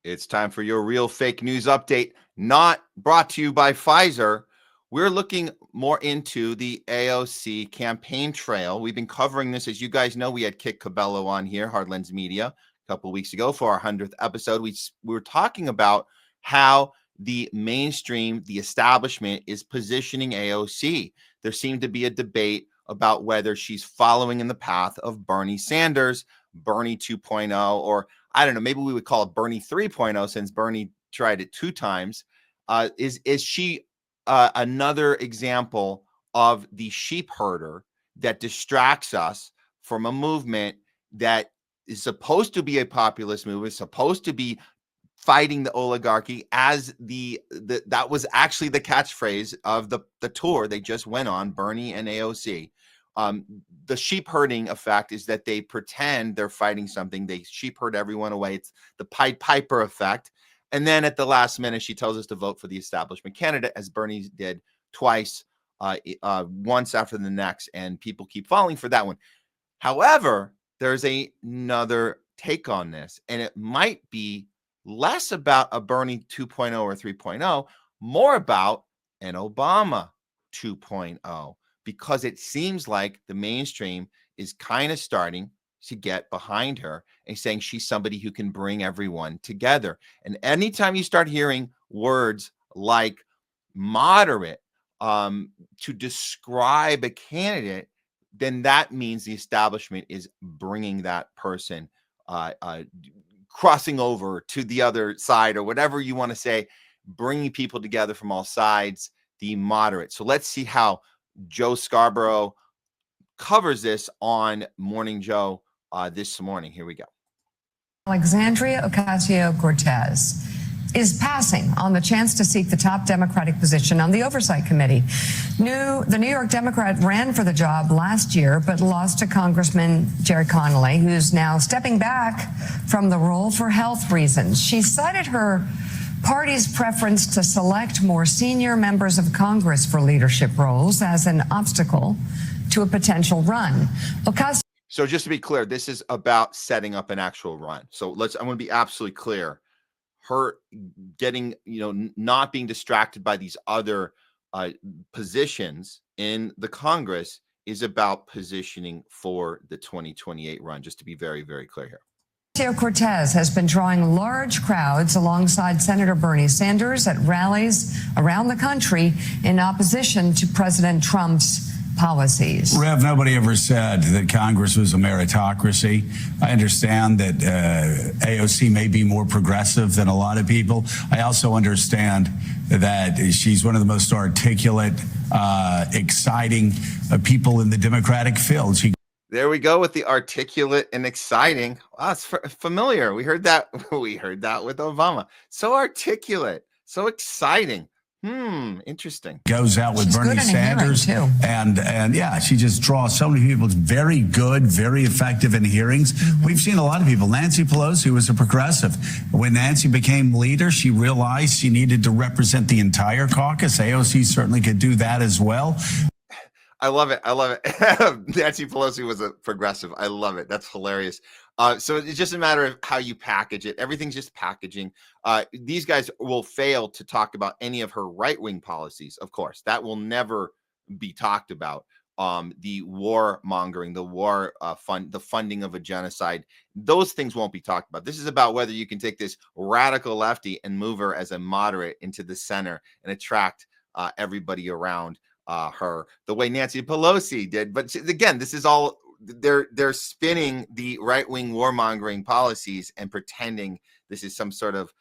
It's time for your real fake news update, not brought to you by Pfizer. We're looking more into the AOC campaign trail. We've been covering this. As you guys know, we had Kit Cabello on here, Hardlens Media, a couple of weeks ago for our 100th episode. We were talking about how the mainstream, the establishment, is positioning AOC. There seemed to be a debate about whether she's following in the path of Bernie Sanders, Bernie 2.0, or I don't know, maybe we would call it Bernie 3.0 since Bernie tried it 2 times. Is she another example of the sheep herder that distracts us from a movement that is supposed to be a populist movement, supposed to be fighting the oligarchy, as that was actually the catchphrase of the tour they just went on, Bernie and AOC. The sheep herding effect is that they pretend they're fighting something. They sheep herd everyone away. It's the Pied Piper effect. And then at the last minute, she tells us to vote for the establishment candidate, as Bernie did twice, once after the next, and people keep falling for that one. However, there's another take on this, and it might be less about a Bernie 2.0 or 3.0, more about an Obama 2.0. Because it seems like the mainstream is kind of starting to get behind her and saying she's somebody who can bring everyone together. And anytime you start hearing words like moderate to describe a candidate, then that means the establishment is bringing that person, crossing over to the other side, or whatever you want to say, bringing people together from all sides, the moderate. So let's see how Joe Scarborough covers this on Morning Joe this morning. Here we go. Alexandria Ocasio-Cortez is passing on the chance to seek the top Democratic position on the Oversight Committee. The New York Democrat ran for the job last year, but lost to Congressman Jerry Connolly, who's now stepping back from the role for health reasons. She cited her party's preference to select more senior members of Congress for leadership roles as an obstacle to a potential run. So just to be clear, this is about setting up an actual run. So I'm going to be absolutely clear. Her getting, not being distracted by these other positions in the Congress is about positioning for the 2028 run, just to be very, very clear here. Ocasio-Cortez has been drawing large crowds alongside Senator Bernie Sanders at rallies around the country in opposition to President Trump's policies. Rev, nobody ever said that Congress was a meritocracy. I understand that AOC may be more progressive than a lot of people. I also understand that she's one of the most articulate, exciting people in the Democratic field. There we go with the articulate and exciting. Wow, it's familiar. We heard that. We heard that with Obama. So articulate, so exciting. Interesting. Goes out with Bernie Sanders too. And yeah, she just draws so many people. It's very good, very effective in hearings. We've seen a lot of people. Nancy Pelosi was a progressive. When Nancy became leader, she realized she needed to represent the entire caucus. AOC certainly could do that as well. I love it. I love it. Nancy Pelosi was a progressive. I love it. That's hilarious. So it's just a matter of how you package it. Everything's just packaging. These guys will fail to talk about any of her right-wing policies. Of course, that will never be talked about. The war mongering, the war the funding of a genocide, those things won't be talked about. This is about whether you can take this radical lefty and move her as a moderate into the center and attract everybody around her the way Nancy Pelosi did. But again, this is all they're spinning the right-wing warmongering policies and pretending this is some sort of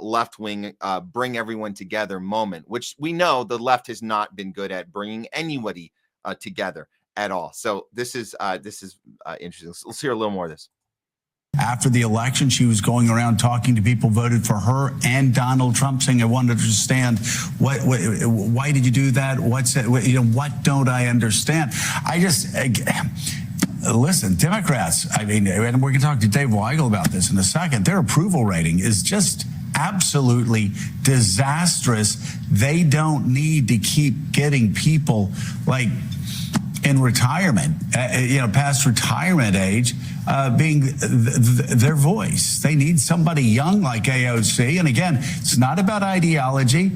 left-wing bring everyone together moment, which we know the left has not been good at bringing anybody together at all. So this is interesting. Let's hear a little more of this. After the election, she was going around talking to people who voted for her and Donald Trump, saying, "I want to understand why did you do that? What's it? What don't I understand?" Listen, Democrats. I mean, and we're going to talk to Dave Weigel about this in a second. Their approval rating is just absolutely disastrous. They don't need to keep getting people like in retirement, past retirement age, being their voice. They need somebody young like AOC. And again, it's not about ideology.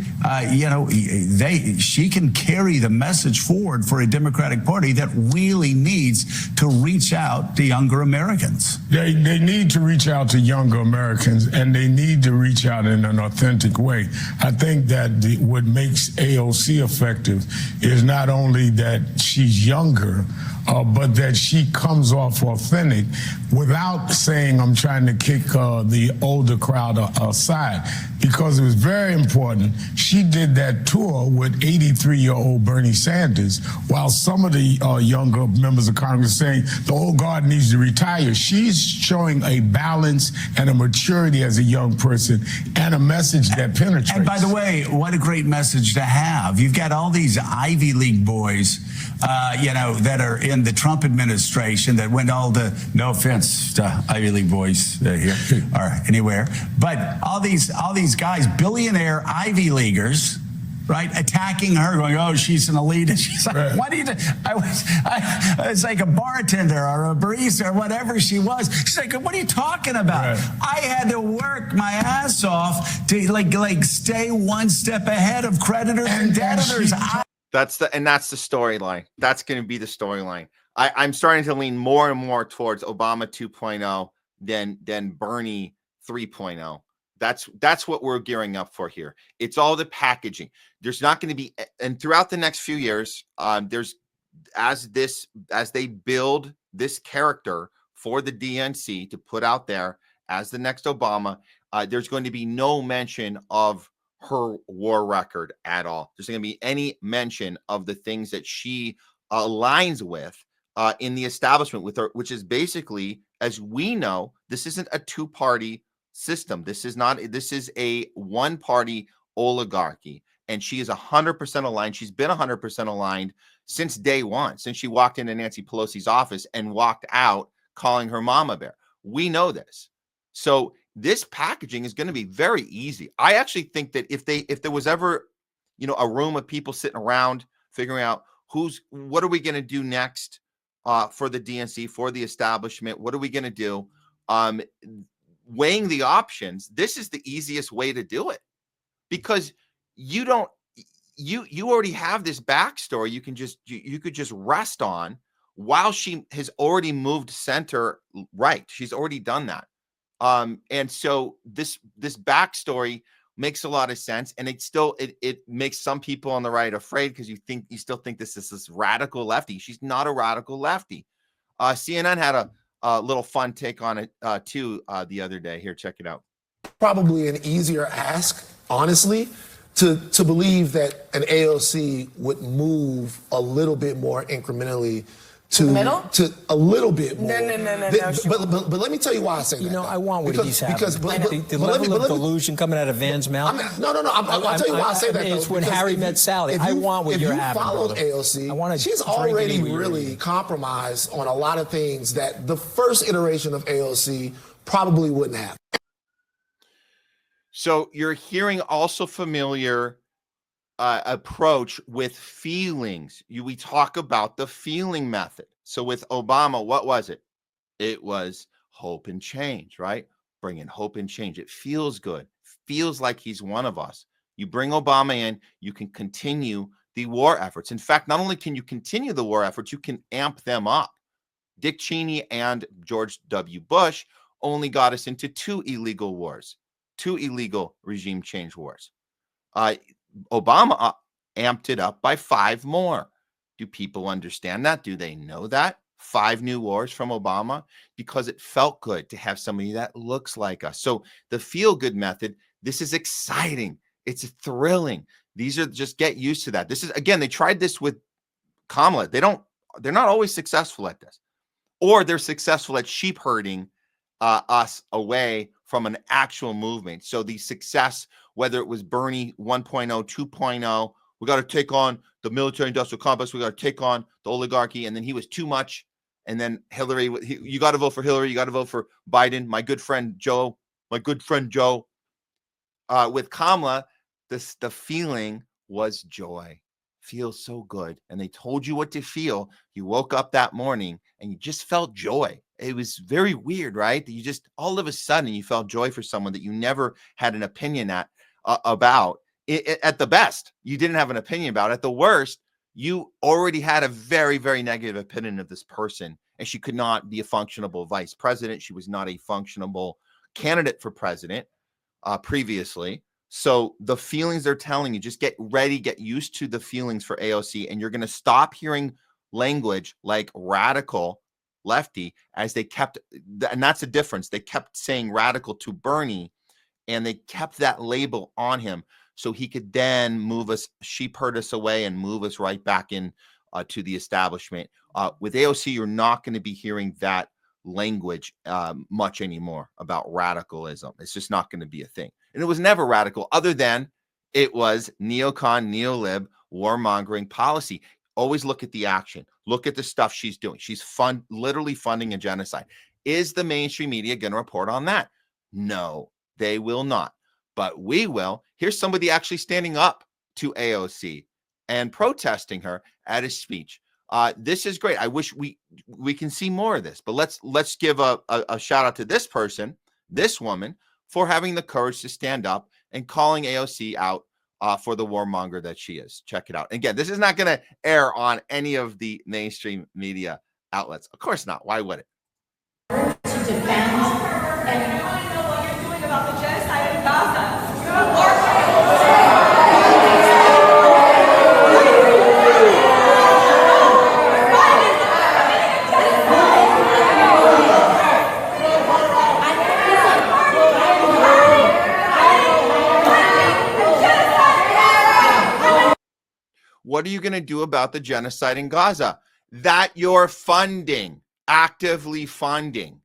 She can carry the message forward for a Democratic Party that really needs to reach out to younger Americans. They need to reach out to younger Americans, and they need to reach out in an authentic way. I think that what makes AOC effective is not only that she's younger, but that she comes off authentic without saying, I'm trying to kick the older crowd aside, because it was very important. She did that tour with 83-year-old Bernie Sanders, while some of the younger members of Congress saying the old guard needs to retire. She's showing a balance and a maturity as a young person and a message that penetrates. And by the way, what a great message to have. You've got all these Ivy League boys, that are in the Trump administration that went all the, no offense to Ivy League boys here or anywhere, but all these guys, billionaire Ivy Leaguers, right, attacking her, going, oh, she's an elitist. She's like, right. What do you do? I was like a bartender or a barista or whatever she was. She's like, what are you talking about? Right. I had to work my ass off to like stay one step ahead of creditors and debtors. That's the storyline. That's going to be the storyline. I'm starting to lean more and more towards Obama 2.0 than Bernie 3.0. That's what we're gearing up for here. It's all the packaging. There's not going to be, and throughout the next few years, as they build this character for the DNC to put out there as the next Obama, there's going to be no mention of her war record at all. There's going to be any mention of the things that she aligns with in the establishment with her, which is basically, as we know, this isn't a two-party system. This is a one-party oligarchy, and she is 100% aligned. She's been 100% aligned since day one, since she walked into Nancy Pelosi's office and walked out calling her mama bear. We know this. So this packaging is going to be very easy. I actually think that if there was ever, a room of people sitting around figuring out what are we going to do next for the DNC, for the establishment, what are we going to do? Weighing the options, this is the easiest way to do it, because you already have this backstory you could just rest on while she has already moved center right. She's already done that. And so this backstory makes a lot of sense, and it makes some people on the right afraid, because you still think this is this radical lefty. She's not a radical lefty. CNN had a little fun take on it too the other day. Here, check it out. Probably an easier ask, honestly, to believe that an AOC would move a little bit more incrementally to a little bit more. No. But let me tell you why I say that. I want what he's having. The level of delusion coming out of Van's mouth. I'll tell you why I say that. It's when Harry met Sally. I want what you're having. If you followed AOC, she's already really compromised on a lot of things that the first iteration of AOC probably wouldn't have. So you're hearing also familiar approach with feelings. We talk about the feeling method. So with Obama, what was it? It was hope and change, right? Bringing hope and change. It feels good. Feels like he's one of us. You bring Obama in, you can continue the war efforts. In fact, not only can you continue the war efforts, you can amp them up. Dick Cheney and George W. Bush only got us into two illegal regime change wars. Obama amped it up by 5 more. Do people understand that? Do they know that? 5 new wars from Obama, because it felt good to have somebody that looks like us. So the feel-good method, this is exciting. It's thrilling. These are just get used to that. This is, again, they tried this with Kamala. They're not always successful at this, or they're successful at sheep herding us away from an actual movement. So the success, whether it was Bernie 1.0, 2.0, we got to take on the military industrial complex. We got to take on the oligarchy. And then he was too much. And then Hillary, you got to vote for Hillary. You got to vote for Biden. My good friend Joe. With Kamala, the feeling was joy. Feels so good. And they told you what to feel. You woke up that morning and you just felt joy. It was very weird, right? That you just all of a sudden you felt joy for someone that you never had an opinion about. At the best, you didn't have an opinion about. At the worst, you already had a very, very negative opinion of this person, and she could not be a functionable vice president. She was not a functionable candidate for president previously. So the feelings they're telling you, just get ready, get used to the feelings for AOC, and you're going to stop hearing language like radical lefty as they kept, and that's the difference. They kept saying radical to Bernie, and they kept that label on him so he could then move us, sheep herd us away and move us right back in to the establishment. With AOC, you're not going to be hearing that language much anymore about radicalism. It's just not going to be a thing. And it was never radical, other than it was neocon, neolib, warmongering policy. Always look at the action. Look at the stuff she's doing. She's literally funding a genocide. Is the mainstream media going to report on that? No, they will not. But we will. Here's somebody actually standing up to AOC and protesting her at his speech. This is great. I wish we can see more of this. But let's give a shout out to this person, this woman, for having the courage to stand up and calling AOC out for the warmonger that she is. Check it out. Again, this is not going to air on any of the mainstream media outlets. Of course not. Why would it? To defend and I want to know what you're doing about the genocide in Gaza. What are you going to do about the genocide in Gaza that you're funding, actively funding?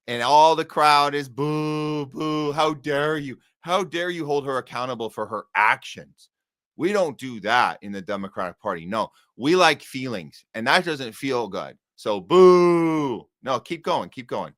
And all the crowd is boo, boo. How dare you? How dare you hold her accountable for her actions? We don't do that in the Democratic Party. No, we like feelings, and that doesn't feel good. So boo. No, keep going. Keep going.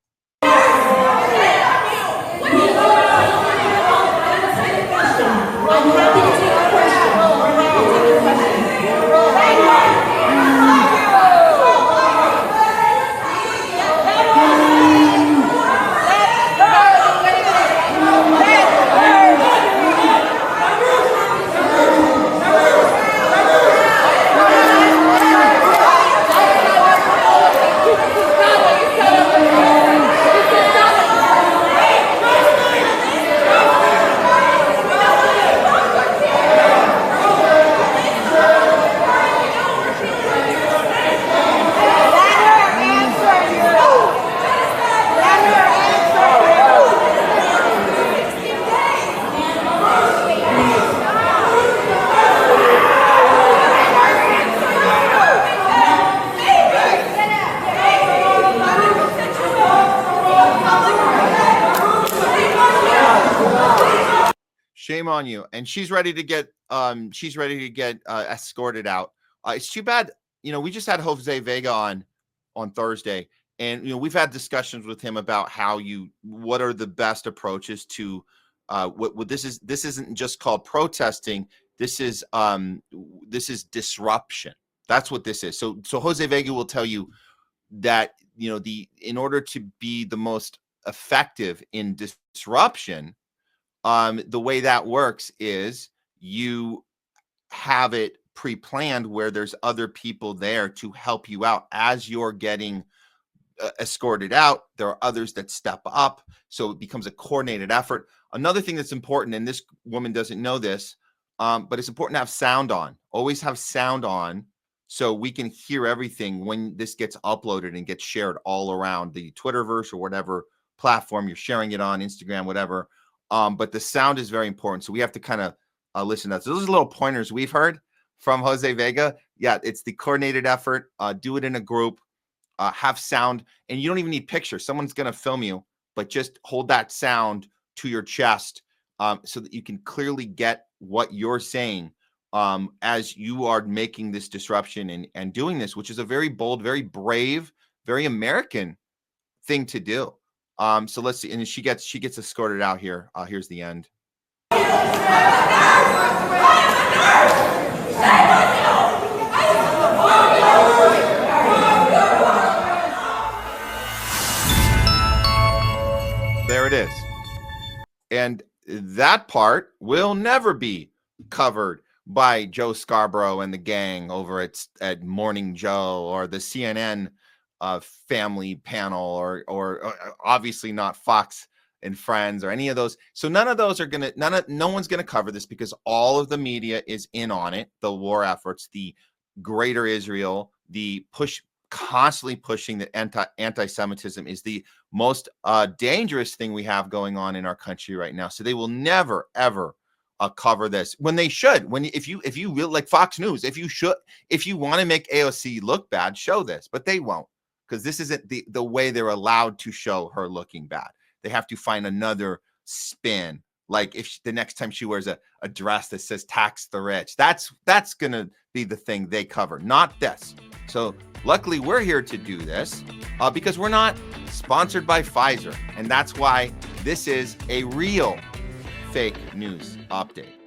Shame on you. And she's ready to get escorted out. It's too bad. We just had Jose Vega on Thursday, and we've had discussions with him about what are the best approaches to what this is. This isn't just called protesting. This is disruption. That's what this is. So Jose Vega will tell you that in order to be the most effective in disruption, the way that works is you have it pre-planned where there's other people there to help you out as you're getting escorted out. There are others that step up, so it becomes a coordinated effort. Another thing that's important, and this woman doesn't know this, but it's important to have sound on. Always have sound on so we can hear everything when this gets uploaded and gets shared all around the Twitterverse or whatever platform you're sharing it on, Instagram, whatever. But the sound is very important. So we have to kind of listen to that. So those are little pointers we've heard from Jose Vega. Yeah, it's the coordinated effort. Do it in a group. Have sound. And you don't even need pictures. Someone's going to film you, but just hold that sound to your chest so that you can clearly get what you're saying as you are making this disruption and doing this, which is a very bold, very brave, very American thing to do. So let's see. And she gets escorted out here. Here's the end. There it is. And that part will never be covered by Joe Scarborough and the gang over at Morning Joe or the CNN family panel or obviously not Fox and Friends or any of those. So none of those are no one's gonna cover this because all of the media is in on it. The war efforts, the greater Israel, the constantly pushing that anti-Semitism is the most dangerous thing we have going on in our country right now. So they will never ever cover this when they should. If you really like Fox News, if you want to make AOC look bad, show this, but they won't because this isn't the way they're allowed to show her looking bad. They have to find another spin. Like if the next time she wears a dress that says tax the rich, that's gonna be the thing they cover, not this. So luckily we're here to do this because we're not sponsored by Pfizer. And that's why this is a real fake news update.